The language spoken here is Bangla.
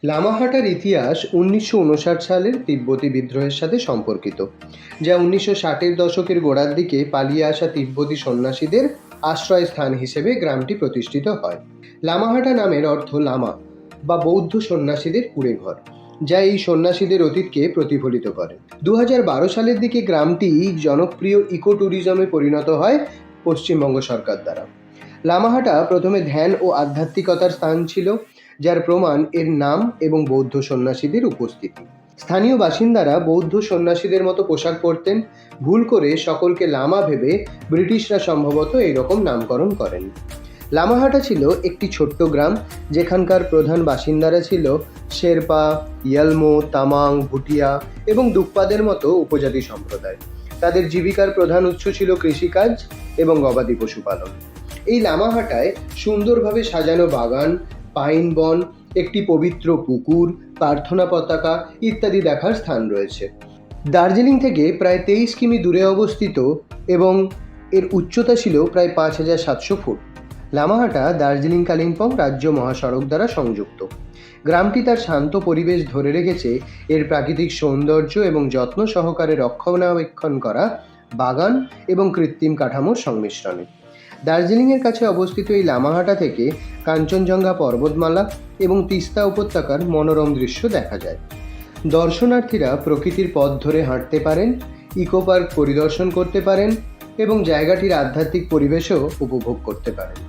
লামাহাটার ইতিহাস 1959 সালের তিব্বতী বিদ্রোহের সাথে সম্পর্কিত, যা 1960-এর দশকের গোড়ার দিকে পালিয়ে আসা তিব্বতী সন্ন্যাসীদের আশ্রয়স্থান হিসেবে গ্রামটি প্রতিষ্ঠিত হয়। লামাহাটা নামের অর্থ লামা বা বৌদ্ধ সন্ন্যাসীদের কুঁড়ে ঘর, যা এই সন্ন্যাসীদের অতীতকে প্রতিফলিত করে। 2012 সালের দিকে গ্রামটি জনপ্রিয় ইকো ট্যুরিজমে পরিণত হয় পশ্চিমবঙ্গ সরকার দ্বারা। লামাহাটা প্রথমে ধ্যান ও আধ্যাত্মিকতার স্থান ছিল, যার প্রমাণ এর নাম এবং বৌদ্ধ সন্ন্যাসীদের উপস্থিতি। স্থানীয় বাসিন্দারা বৌদ্ধ সন্ন্যাসীদের মতো পোশাক পরতেন। ভুল করে সকলকে লামা ভেবে ব্রিটিশরা সম্ভবত এইরকম নামকরণ করেন। লামাহাটা ছিল একটি ছোট্ট গ্রাম, যেখানকার প্রধান বাসিন্দারা ছিল শেরপা, ইয়ালমো, তামাং, ভুটিয়া এবং দুপ্পাদের মতো উপজাতি সম্প্রদায়। তাদের জীবিকার প্রধান উৎস ছিল কৃষিকাজ এবং গবাদি পশুপালন। এই লামাহাটায় সুন্দরভাবে সাজানো বাগান, পাইন বন, একটি পবিত্র পুকুর, প্রার্থনা পতাকা ইত্যাদি দেখার স্থান রয়েছে। দার্জিলিং থেকে প্রায় 23 কিমি দূরে অবস্থিত এবং এর উচ্চতা ছিল প্রায় 5700 ফুট। লামাহাটা দার্জিলিং কালিম্পং রাজ্য মহাসড়ক দ্বারা সংযুক্ত। গ্রামটি তার শান্ত পরিবেশ ধরে রেখেছে এর প্রাকৃতিক সৌন্দর্য এবং যত্ন সহকারে রক্ষণাবেক্ষণ করা বাগান এবং কৃত্রিম কাঠামোর সংমিশ্রণে। দার্জিলিংয়ের কাছে অবস্থিত এই লামাহাটা থেকে কাঞ্চনজঙ্ঘা পর্বতমালা এবং তিস্তা উপত্যকার মনোরম দৃশ্য দেখা যায়। দর্শনার্থীরা প্রকৃতির পথ ধরে হাঁটতে পারেন, ইকো পার্ক পরিদর্শন করতে পারেন এবং জায়গাটির আধ্যাত্মিক পরিবেশও উপভোগ করতে পারেন।